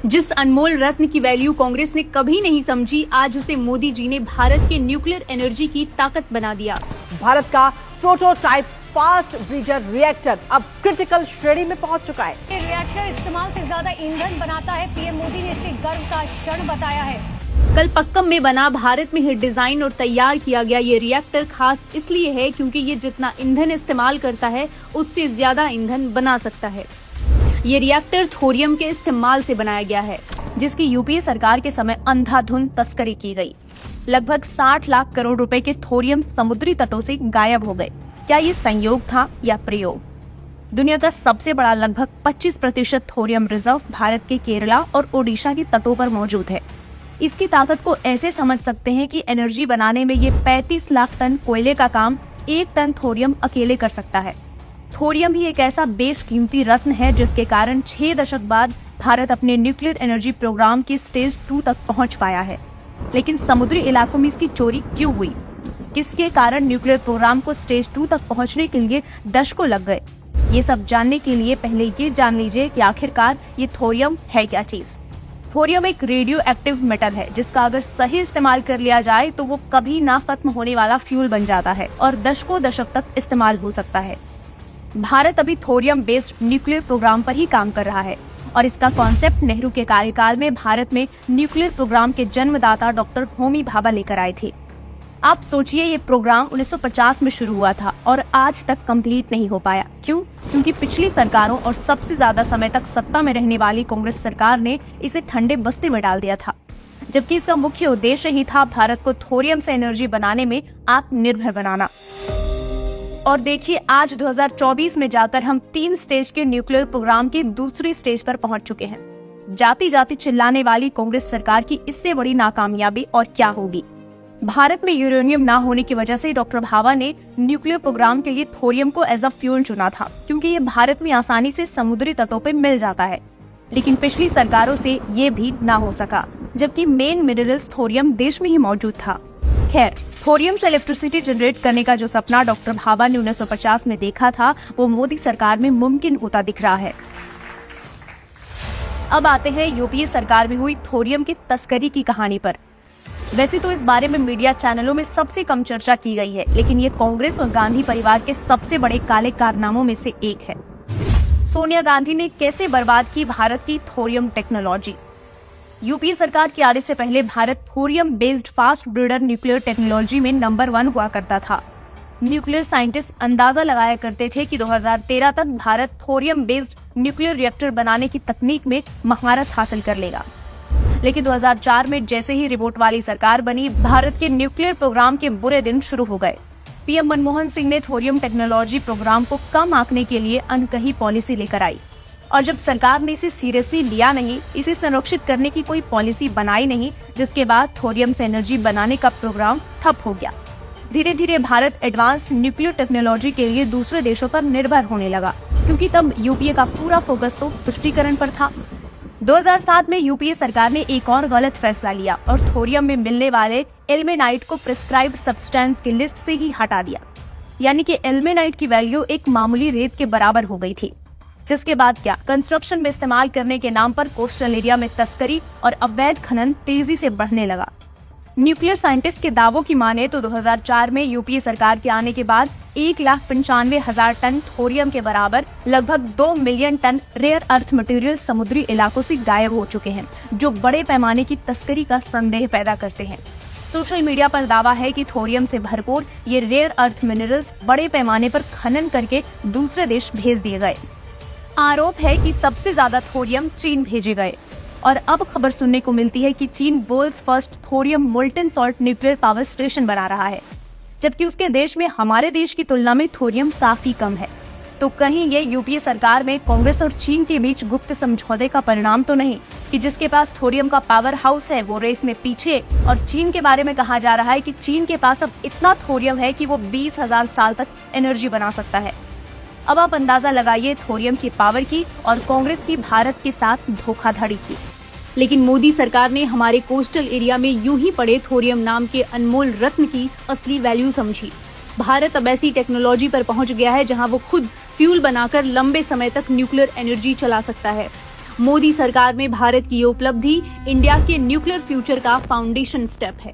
जिस अनमोल रत्न की वैल्यू कांग्रेस ने कभी नहीं समझी, आज उसे मोदी जी ने भारत के न्यूक्लियर एनर्जी की ताकत बना दिया। भारत का प्रोटोटाइप फास्ट ब्रीडर रिएक्टर अब क्रिटिकल श्रेणी में पहुंच चुका है। ये रिएक्टर इस्तेमाल से ज्यादा ईंधन बनाता है। पीएम मोदी ने इसे गर्व का क्षण बताया है। कल पक्कम में बना, भारत में ही डिजाइन और तैयार किया गया ये रिएक्टर खास इसलिए है क्योंकि ये जितना ईंधन इस्तेमाल करता है उससे ज्यादा ईंधन बना सकता है। ये रिएक्टर थोरियम के इस्तेमाल से बनाया गया है, जिसकी यूपीए सरकार के समय अंधाधुंध तस्करी की गई। लगभग 60 लाख करोड़ रुपए के थोरियम समुद्री तटों से गायब हो गए। क्या ये संयोग था या प्रयोग? दुनिया का सबसे बड़ा लगभग 25% थोरियम रिजर्व भारत के केरला और ओडिशा के तटों पर मौजूद है। इसकी ताकत को ऐसे समझ सकते हैं कि एनर्जी बनाने में ये 35 लाख टन कोयले का काम 1 टन थोरियम अकेले कर सकता है। थोरियम ही एक ऐसा बेशकीमती रत्न है जिसके कारण 6 दशक बाद भारत अपने न्यूक्लियर एनर्जी प्रोग्राम की स्टेज 2 तक पहुंच पाया है। लेकिन समुद्री इलाकों में इसकी चोरी क्यों हुई? किसके कारण न्यूक्लियर प्रोग्राम को स्टेज 2 तक पहुंचने के लिए दशकों लग गए? ये सब जानने के लिए पहले ये जान लीजिए कि आखिरकार ये थोरियम है क्या चीज। थोरियम एक रेडियो एक्टिव मेटल है जिसका अगर सही इस्तेमाल कर लिया जाए तो वो कभी ना खत्म होने वाला फ्यूल बन जाता है और दशकों दशक तक इस्तेमाल हो सकता है। भारत अभी थोरियम बेस्ड न्यूक्लियर प्रोग्राम पर ही काम कर रहा है और इसका कॉन्सेप्ट नेहरू के कार्यकाल में भारत में न्यूक्लियर प्रोग्राम के जन्मदाता डॉक्टर होमी भाभा लेकर आए थे। आप सोचिए, ये प्रोग्राम 1950 में शुरू हुआ था और आज तक कंप्लीट नहीं हो पाया। क्यों? क्योंकि पिछली सरकारों और सबसे ज्यादा समय तक सत्ता में रहने वाली कांग्रेस सरकार ने इसे ठंडे बस्ते में डाल दिया था, जबकि इसका मुख्य उद्देश्य ही था भारत को थोरियम से एनर्जी बनाने में आत्मनिर्भर बनाना। और देखिए, आज 2024 में जाकर हम 3 स्टेज के न्यूक्लियर प्रोग्राम की दूसरी स्टेज पर पहुंच चुके हैं। जाति जाति चिल्लाने वाली कांग्रेस सरकार की इससे बड़ी नाकामयाबी और क्या होगी? भारत में यूरेनियम ना होने की वजह से डॉक्टर भाभा ने न्यूक्लियर प्रोग्राम के लिए थोरियम को एज अ फ्यूल चुना था, क्योंकि ये भारत में आसानी से समुद्री तटों पे मिल जाता है। लेकिन पिछली सरकारों से ये भी ना हो सका, जबकि मेन मिनरल्स थोरियम देश में ही मौजूद था। खैर, थोरियम से इलेक्ट्रिसिटी जनरेट करने का जो सपना डॉक्टर भाभा ने 1950 में देखा था, वो मोदी सरकार में मुमकिन होता दिख रहा है। अब आते हैं यूपीए सरकार में हुई थोरियम की तस्करी की कहानी पर। वैसे तो इस बारे में मीडिया चैनलों में सबसे कम चर्चा की गई है, लेकिन ये कांग्रेस और गांधी परिवार के सबसे बड़े काले कारनामों में से एक है। सोनिया गांधी ने कैसे बर्बाद की भारत की थोरियम टेक्नोलॉजी? यूपीए सरकार के आने से पहले Bharat thorium based fast breeder nuclear technology में नंबर 1 हुआ करता था। न्यूक्लियर साइंटिस्ट अंदाजा लगाया करते थे कि 2013 तक Bharat thorium based nuclear reactor बनाने की तकनीक में महारत हासिल कर लेगा। लेकिन 2004 में जैसे ही रिपोर्ट वाली सरकार बनी, भारत के न्यूक्लियर प्रोग्राम के बुरे दिन शुरू हो गए। पीएम मनमोहन सिंह ने थोरियम टेक्नोलॉजी प्रोग्राम को कम आंकने के लिए अनकही पॉलिसी लेकर आई, और जब सरकार ने इसे सीरियसली लिया नहीं, इसे संरक्षित करने की कोई पॉलिसी बनाई नहीं, जिसके बाद थोरियम से एनर्जी बनाने का प्रोग्राम ठप हो गया। धीरे धीरे भारत एडवांस न्यूक्लियर टेक्नोलॉजी के लिए दूसरे देशों पर निर्भर होने लगा, क्योंकि तब यूपीए का पूरा फोकस तो तुष्टीकरण पर था। 2007 में यूपीए सरकार ने एक और गलत फैसला लिया और थोरियम में मिलने वाले एल्मेनाइट को प्रिस्क्राइब्ड सब्सटेंस की लिस्ट से ही हटा दिया। यानी कि एल्मेनाइट की वैल्यू एक मामूली रेत के बराबर हो गई थी। जिसके बाद क्या, कंस्ट्रक्शन में इस्तेमाल करने के नाम पर कोस्टल एरिया में तस्करी और अवैध खनन तेजी से बढ़ने लगा। न्यूक्लियर साइंटिस्ट के दावों की माने तो 2004 में यूपीए सरकार के आने के बाद 1,95,000 टन थोरियम के बराबर लगभग 2 million ton rare earth material समुद्री इलाकों से गायब हो चुके हैं, जो बड़े पैमाने की तस्करी का संदेह पैदा करते हैं। सोशल मीडिया पर दावा है कि थोरियम से भरपूर ये रेयर अर्थ मिनरल्स बड़े पैमाने पर खनन करके दूसरे देश भेज दिए गए। आरोप है कि सबसे ज्यादा थोरियम चीन भेजे गए, और अब खबर सुनने को मिलती है कि चीन world's first thorium molten salt nuclear power station बना रहा है, जबकि उसके देश में हमारे देश की तुलना में थोरियम काफी कम है। तो कहीं ये यूपीए सरकार में कांग्रेस और चीन के बीच गुप्त समझौते का परिणाम तो नहीं कि जिसके पास थोरियम का पावर हाउस है वो रेस में पीछे, और चीन के बारे में कहा जा रहा है कि चीन के पास अब इतना थोरियम है कि वो 20,000 साल तक एनर्जी बना सकता है। अब आप अंदाजा लगाइए थोरियम की पावर की और कांग्रेस की भारत के साथ धोखाधड़ी की। लेकिन मोदी सरकार ने हमारे कोस्टल एरिया में यूं ही पड़े थोरियम नाम के अनमोल रत्न की असली वैल्यू समझी। भारत अब ऐसी टेक्नोलॉजी पर पहुंच गया है जहां वो खुद फ्यूल बनाकर लंबे समय तक न्यूक्लियर एनर्जी चला सकता है। मोदी सरकार में भारत की ये उपलब्धि इंडिया के न्यूक्लियर फ्यूचर का फाउंडेशन स्टेप है।